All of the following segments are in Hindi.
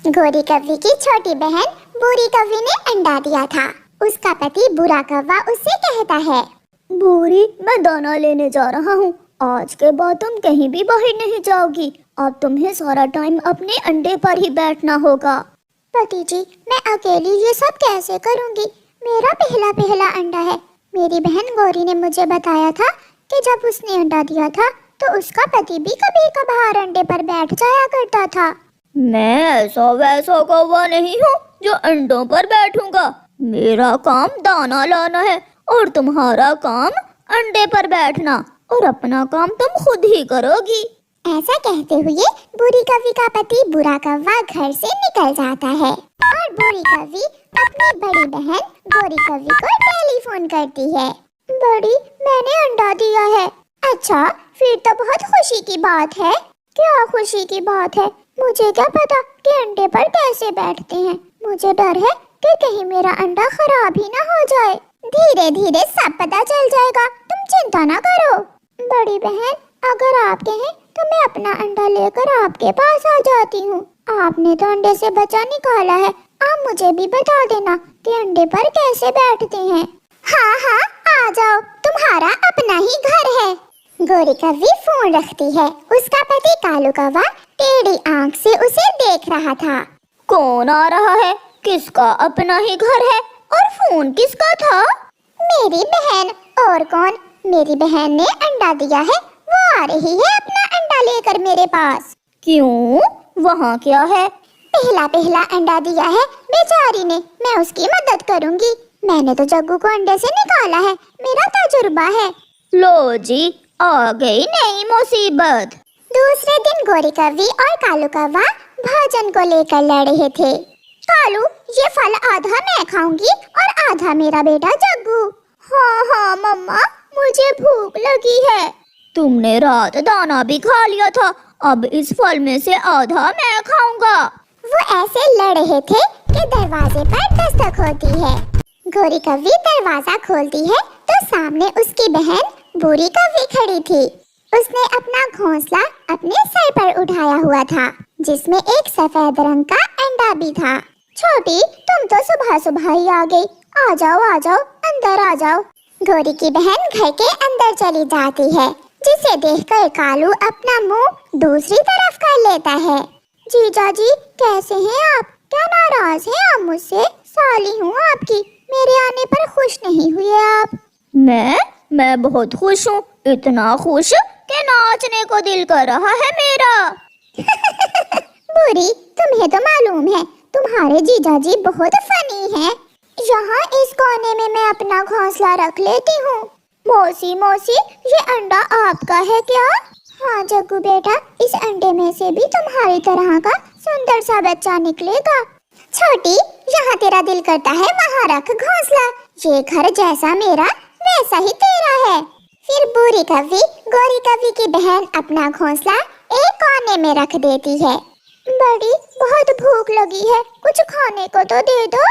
गोरी कव्वी की छोटी बहन बूरी कव्वी ने अंडा दिया था। उसका पति बुरा कौवा उससे कहता है, बूरी, मैं दाना लेने जा रहा हूँ। आज के बाद तुम कहीं भी बाहर नहीं जाओगी। अब तुम्हें सारा टाइम अपने अंडे पर ही बैठना होगा। पति जी, मैं अकेली ये सब कैसे करूँगी? मेरा पहला पहला अंडा है। मेरी बहन गौरी ने मुझे बताया था कि जब उसने अंडा दिया था तो उसका पति भी कभी कभार अंडे पर बैठ जाया करता था। मैं ऐसा वैसा कौवा नहीं हूँ जो अंडों पर बैठूंगा। मेरा काम दाना लाना है और तुम्हारा काम अंडे पर बैठना, और अपना काम तुम खुद ही करोगी। ऐसा कहते हुए बुरी कव्वी का पति बुरा कौवा घर से निकल जाता है और बुरी कव्वी अपनी बड़ी बहन गोरी कव्वी को टेलीफोन करती है। बड़ी, मैंने अंडा दिया है। अच्छा, फिर तो बहुत खुशी की बात है। क्या खुशी की बात है? मुझे क्या पता कि अंडे पर कैसे बैठते हैं। मुझे डर है कि कहीं मेरा अंडा खराब ही ना हो जाए। धीरे धीरे सब पता चल जाएगा, तुम चिंता ना करो। बड़ी बहन, अगर आप कहें तो मैं अपना अंडा लेकर आपके पास आ जाती हूँ। आपने तो अंडे से बच्चा निकाला है, आप मुझे भी बता देना कि अंडे पर कैसे बैठते हैं। हाँ हाँ, आ जाओ, तुम्हारा अपना ही घर है। गोरी कव्वी फोन रखती है। उसका पति कालू कौवा टेढ़ी आंख से उसे देख रहा था। कौन आ रहा है? किसका अपना ही घर है? और फोन किसका था? मेरी बहन। और कौन? मेरी बहन ने अंडा दिया है, वो आ रही है अपना अंडा लेकर मेरे पास। क्यों? वहाँ क्या है? पहला पहला अंडा दिया है बेचारी ने, मैं उसकी मदद करूँगी। मैंने तो जग्गू को अंडे से निकाला है, मेरा तजुर्बा है। लो जी, आ गई नई मुसीबत। दूसरे दिन गोरी कव्वी और कालू कौवा भोजन को लेकर लड़ रहे थे। कालू, ये फल आधा मैं खाऊंगी और आधा मेरा बेटा जग्गू। हाँ हाँ मम्मा, मुझे भूख लगी है। तुमने रात दाना भी खा लिया था, अब इस फल में से आधा मैं खाऊंगा। वो ऐसे लड़ रहे थे कि दरवाजे पर दस्तक होती है। गोरी कव्वी दरवाजा खोलती है तो सामने उसकी बहन बूरी कव्वी खड़ी थी। उसने अपना घोंसला अपने सर पर उठाया हुआ था, जिसमें एक सफेद रंग का अंडा भी था। छोटी, तुम तो सुबह सुबह ही आ गई। आ जाओ, अंदर आ जाओ। गोरी की बहन घर के अंदर चली जाती है, जिसे देखकर कालू अपना मुंह दूसरी तरफ कर लेता है। जीजा जी, कैसे हैं आप? क्या नाराज हैं आप मुझसे? साली हूँ आपकी, मेरे आने पर खुश नहीं हुए आप? मैं बहुत खुश हूँ, इतना खुश कि नाचने को दिल कर रहा है मेरा। बुरी, तुम्हें तो मालूम है तुम्हारे जीजा जी बहुत फनी हैं। यहाँ इस कोने में मैं अपना घोंसला रख लेती हूँ। मौसी मौसी, ये अंडा आपका है क्या? हाँ जग्गू बेटा, इस अंडे में से भी तुम्हारी तरह का सुंदर सा बच्चा निकलेगा। छोटी, यहाँ तेरा दिल करता है वहाँ रख घोंसला। ये घर जैसा मेरा वैसा ही तेरा है। फिर बूरी कव्वी गोरी कव्वी की बहन अपना घोंसला एक कोने में रख देती है। बड़ी, बहुत भूख लगी है, कुछ खाने को तो दे दो।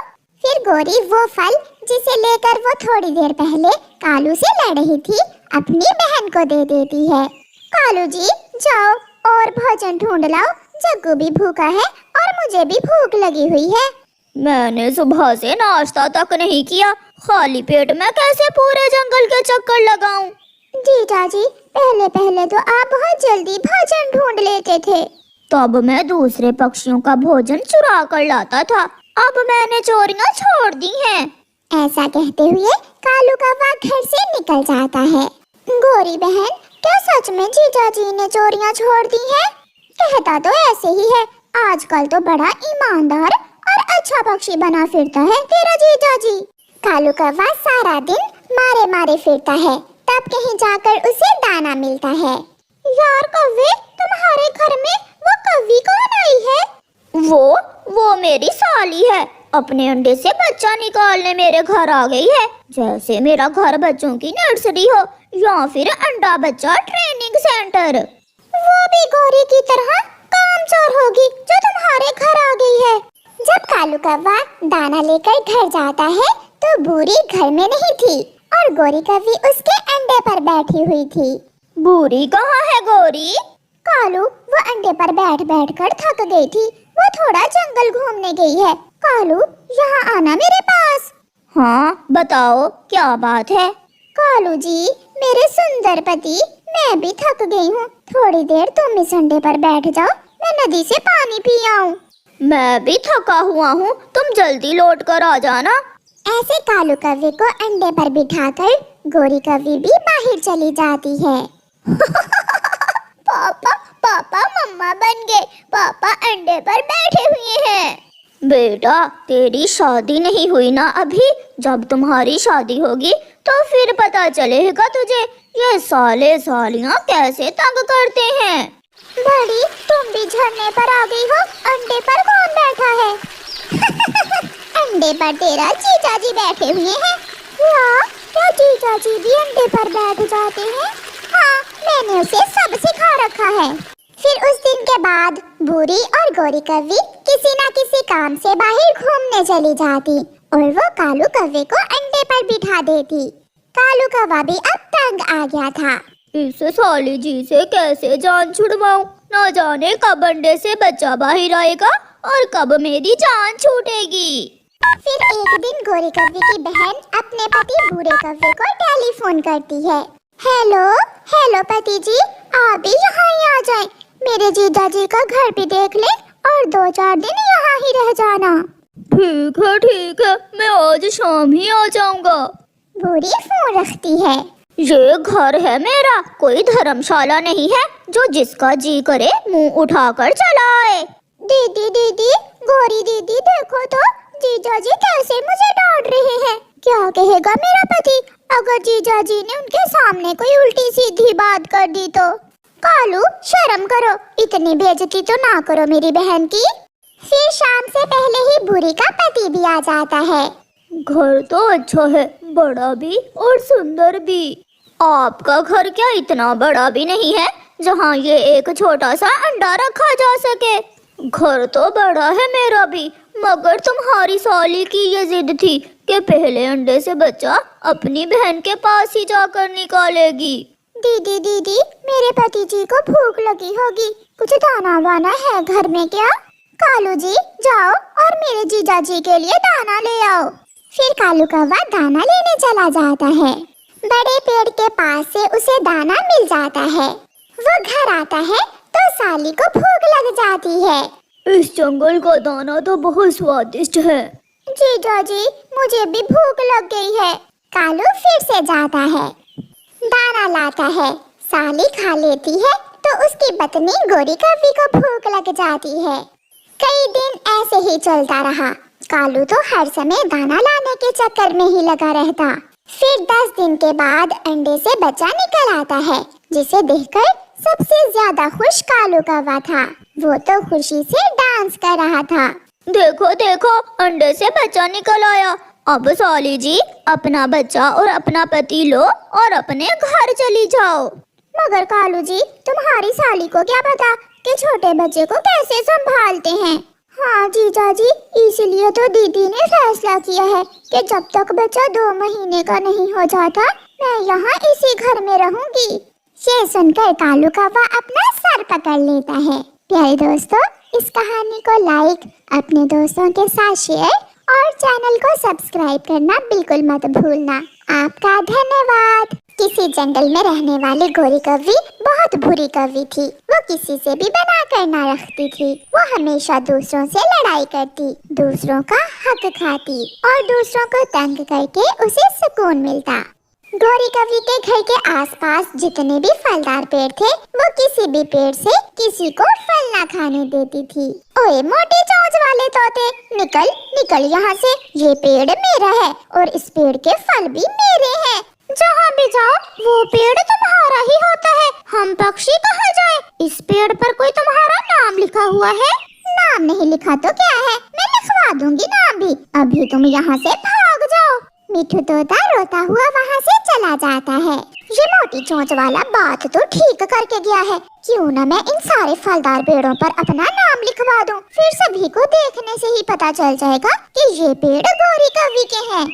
फिर गोरी वो फल जिसे लेकर वो थोड़ी देर पहले कालू से लड़ रही थी, अपनी बहन को दे देती है। कालू जी, जाओ और भोजन ढूंढ लाओ, जग्गू भी भूखा है और मुझे भी भूख लगी हुई है। मैंने सुबह से नाश्ता तक नहीं किया, खाली पेट में कैसे पूरे जंगल के चक्कर लगाऊं? जीजा जी, पहले पहले तो आप बहुत जल्दी भोजन ढूंढ लेते थे। तब मैं दूसरे पक्षियों का भोजन चुरा कर लाता था, अब मैंने चोरियां छोड़ दी हैं। ऐसा कहते हुए कालू कौवा घर से निकल जाता है। गोरी बहन, क्या सच में जीजा जी ने चोरियां छोड़ दी हैं? कहता तो ऐसे ही है, आजकल तो बड़ा ईमानदार और अच्छा पक्षी बना फिरता है तेरा जीजा जी। कालू कौवा सारा दिन मारे मारे फिरता है, तब कहीं जाकर उसे दाना मिलता है। यार कौवे, तुम्हारे घर में वो कौवी कौन आई है? वो मेरी साली है, अपने अंडे से बच्चा निकालने मेरे घर आ गई है। जैसे मेरा घर बच्चों की नर्सरी हो या फिर अंडा बच्चा ट्रेनिंग सेंटर। वो भी गोरी की तरह कामचोर होगी जो तुम्हारे घर आ गई है। जब कालू कौवा दाना लेकर घर जाता है तो बूरी घर में नहीं थी और गोरी कव्वी उसके अंडे पर बैठी हुई थी। बूरी कहाँ है गोरी? कालू, वो अंडे पर बैठ बैठ कर थक गई थी, वो थोड़ा जंगल घूमने गई है। कालू, यहाँ आना मेरे पास। हाँ बताओ क्या बात है। कालू जी, मेरे सुंदर पति, मैं भी थक गई हूँ। थोड़ी देर तुम इस अंडे पर बैठ जाओ, मैं नदी से पानी पी आऊं। मैं भी थका हुआ हूँ, तुम जल्दी लौट कर आ जाना। ऐसे कालू कव्वे को अंडे पर बिठाकर गोरी कव्वी भी बाहर चली जाती है। पापा पापा मम्मा बन गए। पापा अंडे पर बैठे हुए हैं। बेटा तेरी शादी नहीं हुई ना अभी, जब तुम्हारी शादी होगी तो फिर पता चलेगा तुझे ये साले सालियां कैसे तंग करते हैं। बड़ी, तुम भी झरने पर आ गई हो। अंडे पर कौन बैठा है? अंडे पर तेरा जीजा जी बैठे हुए हैं। क्या जीजा जी भी अंडे पर बैठ जाते हैं? हाँ, मैंने उसे सब सिखा रखा है। फिर उस दिन के बाद बूढ़ी और गोरी कव्वी किसी न किसी काम से बाहर घूमने चली जाती और वो कालू कव्वे को अंडे पर बिठा देती। कालू कव्वा भी अब तंग आ गया था। इस साली जी से कैसे जान छुड़वाऊं, न जाने कब अंडे से बच्चा बाहर आएगा और कब मेरी जान छूटेगी। फिर एक दिन गोरी कव्वी की बहन अपने पति बूढ़े कव्वे को टेलीफोन करती है। हेलो हेलो पति जी, आप भी यहाँ ही आ जाएं। मेरे जीजा जी का घर भी देख ले और 2-4 दिन यहाँ ही रह जाना। ठीक है, मैं आज शाम ही आ जाऊंगा। बूढ़ी फोन रखती है। ये घर है मेरा, कोई धर्मशाला नहीं है जो जिसका जी करे मुंह उठाकर चला आए। दीदी, गोरी दीदी देखो तो, जीजा जी कैसे मुझे डांट रहे हैं। क्या कहेगा मेरा पति अगर जीजा जी ने उनके सामने कोई उल्टी सीधी बात कर दी तो? कालू, शर्म करो, इतनी बेइज्जती तो ना करो मेरी बहन की। फिर शाम से पहले ही बूढ़ी का पति भी आ जाता है। घर तो अच्छा है, बड़ा भी और सुंदर भी। आपका घर क्या इतना बड़ा भी नहीं है जहाँ ये एक छोटा सा अंडा रखा जा सके। घर तो बड़ा है मेरा भी, मगर तुम्हारी साली की ये जिद थी कि पहले अंडे से बच्चा अपनी बहन के पास ही जाकर निकालेगी। दीदी, मेरे पति जी को भूख लगी होगी, कुछ दाना वाना है घर में क्या? कालू जी जाओ और मेरे जीजा जी के लिए दाना ले आओ। फिर कालू कव्वा दाना लेने चला जाता है। बड़े पेड़ के पास से उसे दाना मिल जाता है। वो घर आता है तो साली को भूख लग जाती है। इस जंगल का दाना तो बहुत स्वादिष्ट है। जीजा जी, मुझे भी भूख लग गई है। कालू फिर से जाता है, दाना लाता है। साली खा लेती है तो उसकी पत्नी गोरी कव्वी को भूख लग जाती है। कई दिन ऐसे ही चलता रहा। कालू तो हर समय दाना लाने के चक्कर में ही लगा रहता। फिर 10 दिन के बाद अंडे से बच्चा निकल आता है, जिसे देखकर सबसे ज्यादा खुश कालू कव्वा था। वो तो खुशी से डांस कर रहा था। देखो देखो, अंडे से बच्चा निकल आया। अब साली जी अपना बच्चा और अपना पति लो और अपने घर चली जाओ। मगर कालू जी, तुम्हारी साली को क्या पता कि छोटे बच्चे को कैसे संभालते हैं। हाँ जीजा जी, इसलिए तो दीदी ने फैसला किया है कि जब तक बच्चा 2 महीने का नहीं हो जाता मैं यहाँ इसी घर में रहूंगी। ये सुनकर कालू कव्वा अपना सर पकड़ लेता है। प्यारे दोस्तों, इस कहानी को लाइक, अपने दोस्तों के साथ शेयर और चैनल को सब्सक्राइब करना बिल्कुल मत भूलना। आपका धन्यवाद। किसी जंगल में रहने वाली गोरी कव्वी बहुत बुरी कव्वी थी। वो किसी से भी बना कर ना रखती थी। वो हमेशा दूसरों से लड़ाई करती, दूसरों का हक खाती और दूसरों को तंग करके उसे सुकून मिलता। गोरी कव्वी के घर के आसपास जितने भी फलदार पेड़ थे, वो किसी भी पेड़ से किसी को फल ना खाने देती थी। ओए मोटे चोंच वाले तोते, निकल निकल यहाँ से, ये पेड़ मेरा है और इस पेड़ के फल भी मेरे हैं। जहाँ भी जाओ वो पेड़ तुम्हारा ही होता है। हम पक्षी कहाँ जाए? इस पेड़ पर कोई तुम्हारा नाम लिखा हुआ है? नाम नहीं लिखा तो क्या है, मैं लिखवा दूंगी नाम भी। अभी तुम यहाँ से भाग जाओ। मिठू तोता रोता हुआ वहाँ से चला जाता है। ये मोटी चोंच वाला बात तो ठीक करके गया है। क्यों न मैं इन सारे फलदार पेड़ों पर अपना नाम लिखवा दूं। फिर सभी को देखने से ही पता चल जाएगा कि ये पेड़ गोरी कव्वी के हैं।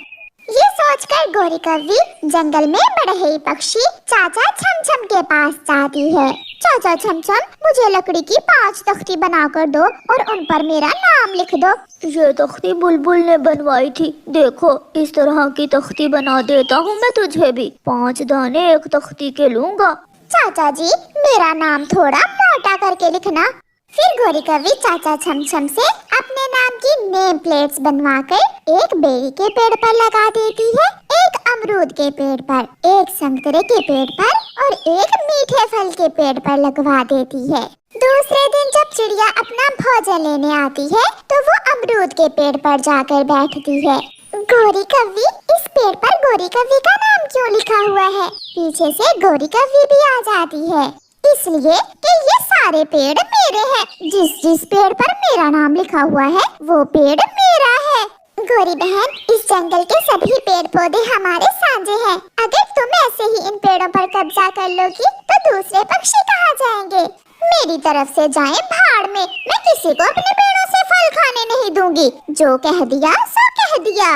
ये सोचकर गोरी कव्वी जंगल में बड़े ही पक्षी चाचा छमछम के पास जाती है। चाचा छमछम, मुझे लकड़ी की 5 तख्ती बना कर दो और उन पर मेरा नाम लिख दो। ये तख्ती बुलबुल ने बनवाई थी, देखो इस तरह की तख्ती बना देता हूँ मैं तुझे भी। 5 दाने एक तख्ती के लूंगा। चाचा जी, मेरा नाम थोड़ा मोटा करके लिखना। फिर गोरी कव्वी चाचा छमछम से अपने नाम की नेम प्लेट्स बनवाकर एक बेरी के पेड़ पर लगा देती है, एक अमरूद के पेड़ पर, एक संतरे के पेड़ पर और एक मीठे फल के पेड़ पर लगवा देती है। दूसरे दिन जब चिड़िया अपना भोजन लेने आती है तो वो अमरूद के पेड़ पर जाकर बैठती है। गोरी कव्वी, इस पेड़ पर गोरी कव्वी का नाम क्यों लिखा हुआ है? पीछे से गोरी कव्वी भी आ जाती है। इसलिए कि ये सारे पेड़ मेरे हैं। जिस पेड़ पर मेरा नाम लिखा हुआ है वो पेड़ मेरा है। गोरी बहन, इस जंगल के सभी पेड़ पौधे हमारे साझे हैं। अगर तुम ऐसे ही इन पेड़ों पर कब्जा कर लोगी तो दूसरे पक्षी कहाँ जाएंगे? मेरी तरफ से जाएं भाड़ में। मैं किसी को अपने पेड़ों से फल खाने नहीं दूंगी। जो कह दिया सो कह दिया।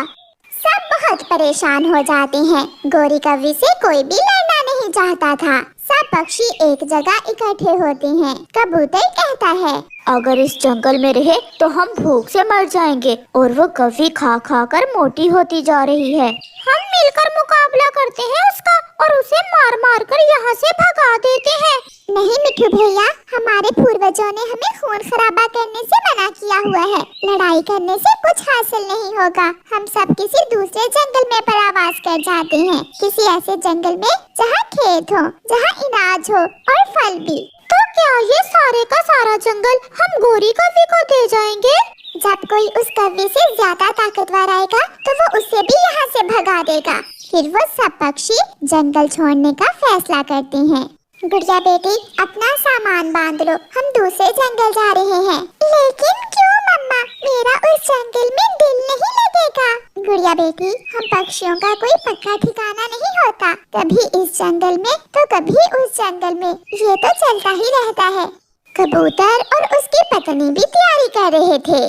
सब बहुत परेशान हो जाते हैं। गोरी कव्वी से कोई भी लड़ना नहीं चाहता था। सब पक्षी एक जगह इकट्ठे होते हैं। कबूतर कहता है, अगर इस जंगल में रहे तो हम भूख से मर जाएंगे। और वो कव्वी खा खा कर मोटी होती जा रही है। हम मिलकर मुकाबला करते हैं उसका और उसे मार मार कर यहाँ से भगा देते हैं। नहीं मिठू भैया, हमारे पूर्वजों ने हमें खून खराबा करने से मना किया हुआ है। लड़ाई करने से कुछ हासिल नहीं होगा। हम सब किसी दूसरे जंगल में परावास कर जाते हैं, किसी ऐसे जंगल में जहाँ खेत हो, जहाँ अनाज हो और फल भी। तो क्या ये सारे का सारा जंगल हम गोरी कव्वी को दे जाएंगे? जब कोई उस कव्वी से ज्यादा ताकतवर आएगा तो वो उसे भी यहाँ से भगा देगा। फिर वो सब पक्षी जंगल छोड़ने का फैसला करते हैं। गुड़िया बेटी, अपना सामान बांध लो, हम दूसरे जंगल जा रहे हैं। लेकिन क्यों मम्मा? मेरा उस जंगल में दिल नहीं लगेगा। गुड़िया बेटी, हम पक्षियों का कोई पक्का ठिकाना नहीं होता। कभी इस जंगल में तो कभी उस जंगल में, ये तो चलता ही रहता है। कबूतर और उसकी पत्नी भी तैयारी कर रहे थे।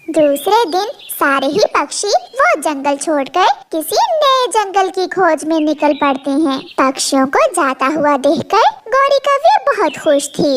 दूसरे दिन सारे ही पक्षी वो जंगल छोड़कर किसी नए जंगल की खोज में निकल पड़ते हैं। पक्षियों को जाता हुआ देखकर गोरी कव्वी बहुत खुश थी।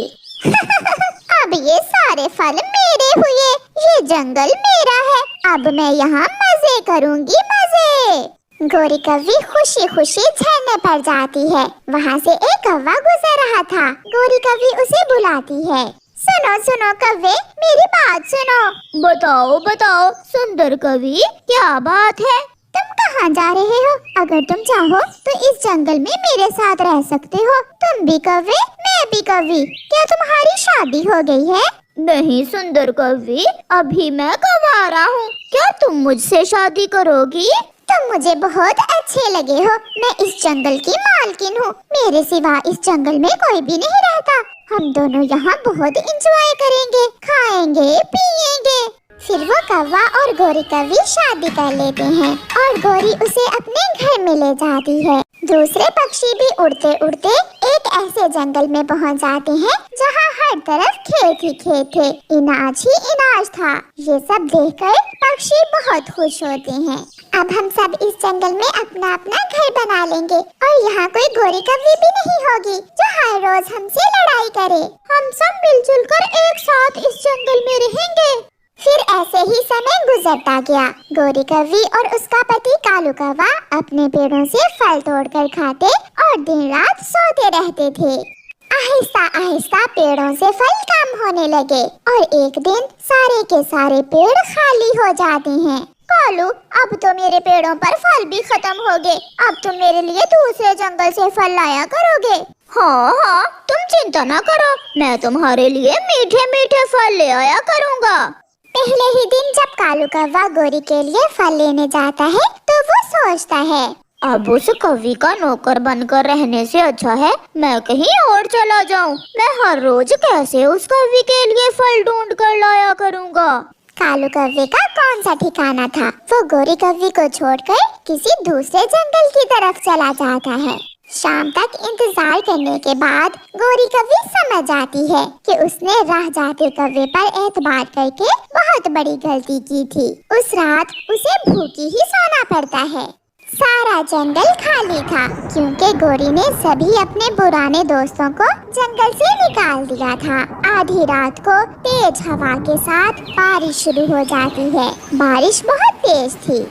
अब ये सारे फल मेरे हुए, ये जंगल मेरा है। अब मैं यहाँ मजे करूँगी, मजे। गोरी कव्वी खुशी खुशी झरने पर जाती है। वहाँ से एक कौवा गुजर रहा था। गोरी कव्वी उसे बुलाती है। सुनो सुनो कव्वे, मेरी बात सुनो। बताओ बताओ सुंदर कवि, क्या बात है? तुम कहाँ जा रहे हो? अगर तुम चाहो तो इस जंगल में मेरे साथ रह सकते हो। तुम भी कव्वे, मैं भी कव्वी। क्या तुम्हारी शादी हो गई है? नहीं सुंदर कवि, अभी मैं कंवारा हूँ। क्या तुम मुझसे शादी करोगी? तुम मुझे बहुत अच्छे लगे हो। मैं इस जंगल की मालकिन हूँ। मेरे सिवा इस जंगल में कोई भी नहीं रहता। हम दोनों यहाँ बहुत एंजॉय करेंगे, खाएंगे, पिएंगे। फिर वो कौवा और गोरी कव्वी शादी कर लेते हैं और गोरी उसे अपने घर में ले जाती है। दूसरे पक्षी भी उड़ते उड़ते एक ऐसे जंगल में पहुँच जाते हैं जहाँ हर तरफ खेत ही खेत थे, अनाज ही अनाज था। ये सब देखकर पक्षी बहुत खुश होते हैं। अब हम सब इस जंगल में अपना अपना घर बना लेंगे और यहाँ कोई गोरी कव्वी भी नहीं होगी जो हर रोज हमसे लड़ाई करे। हम सब मिलजुल कर एक साथ इस जंगल में रहेंगे। फिर ऐसे ही समय गुजरता गया। गोरी कव्वी और उसका पति कालू कौवा अपने पेड़ों से फल तोड़कर खाते और दिन रात सोते रहते थे। आहिस्ता आहिस्ता पेड़ों से फल कम होने लगे और एक दिन सारे के सारे पेड़ खाली हो जाते हैं। कालू, अब तो मेरे पेड़ों पर फल भी खत्म हो गए। अब तुम मेरे लिए दूसरे जंगल से फल लाया करोगे? हाँ हाँ, तुम चिंता न करो, मैं तुम्हारे लिए मीठे मीठे फल ले आया करूँगा। पहले ही दिन जब कालू कौवा गोरी के लिए फल लेने जाता है तो वो सोचता है, अब उस कवि का नौकर बनकर रहने से अच्छा है मैं कहीं और चला जाऊं। मैं हर रोज कैसे उस कवि के लिए फल ढूंढ कर लाया करूँगा। कालू कौवे का कौन सा ठिकाना था? वो गोरी कव्वी को छोड़कर किसी दूसरे जंगल की तरफ चला जाता है। शाम तक इंतजार करने के बाद गोरी कव्वी समझ जाती है कि उसने राह जाते कव्वे पर एतबार करके बहुत बड़ी गलती की थी। उस रात उसे भूखी ही सोना पड़ता है। सारा जंगल खाली था क्योंकि गोरी ने सभी अपने पुराने दोस्तों को जंगल से निकाल दिया था। आधी रात को तेज हवा के साथ बारिश शुरू हो जाती है। बारिश बहुत तेज थी।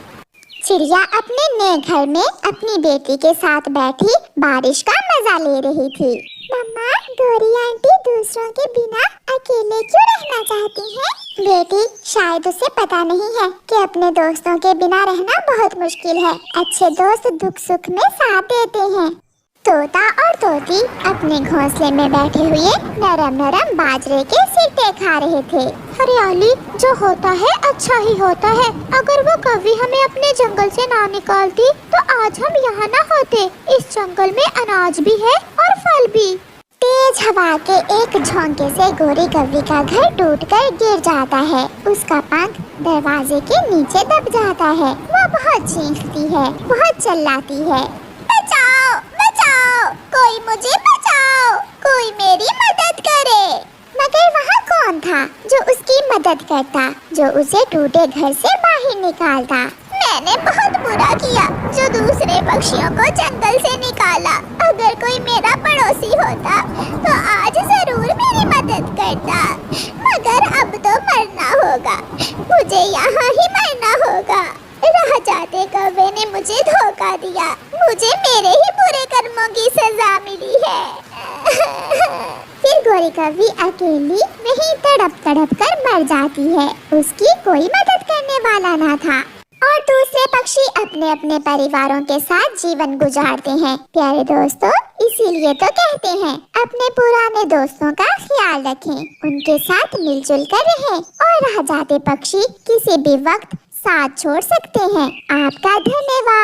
चिड़िया अपने नए घर में अपनी बेटी के साथ बैठी बारिश का मजा ले रही थी। मम्मा, गोरी आंटी दूसरों के बिना अकेले क्यों रहना चाहती हैं? बेटी, शायद उसे पता नहीं है कि अपने दोस्तों के बिना रहना बहुत मुश्किल है। अच्छे दोस्त दुख सुख में साथ देते हैं। तोता और तोती अपने घोंसले में बैठे हुए नरम नरम बाजरे के सिट्टे खा रहे थे। हरियाली जो होता है अच्छा ही होता है। अगर वो कभी हमें अपने जंगल से ना निकालती तो आज हम यहाँ ना होते। इस जंगल में अनाज भी है और फल भी। तेज हवा के एक झोंके से गोरी कव्वी का घर टूटकर गिर जाता है। उसका पंख दरवाजे के नीचे दब जाता है। वो बहुत चीखती है, बहुत चिल्लाती है, बचाओ बचाओ, कोई मुझे बचाओ, कोई मेरी मदद करे। मगर वहाँ कौन था जो उसकी मदद करता, जो उसे टूटे घर से बाहर निकालता? मैंने बहुत बुरा किया जो दूसरे पक्षियों को जंगल से निकाला। अगर कोई मेरा पड़ोसी होता तो आज जरूर मेरी मदद करता। मगर अब तो मरना होगा, मुझे यहाँ ही मरना होगा। राह जाते कौवे ने मुझे धोखा दिया। मुझे मेरे ही बुरे कर्मों की सजा मिली है। फिर गोरी कव्वी अकेली वहीं तड़प तड़प कर मर जाती है। उसकी कोई मदद करने वाला ना था। और दूसरे पक्षी अपने अपने परिवारों के साथ जीवन गुजारते हैं। प्यारे दोस्तों, इसीलिए तो कहते हैं अपने पुराने दोस्तों का ख्याल रखें, उनके साथ मिलजुल कर रहें और रह जाते पक्षी किसी भी वक्त साथ छोड़ सकते हैं। आपका धन्यवाद।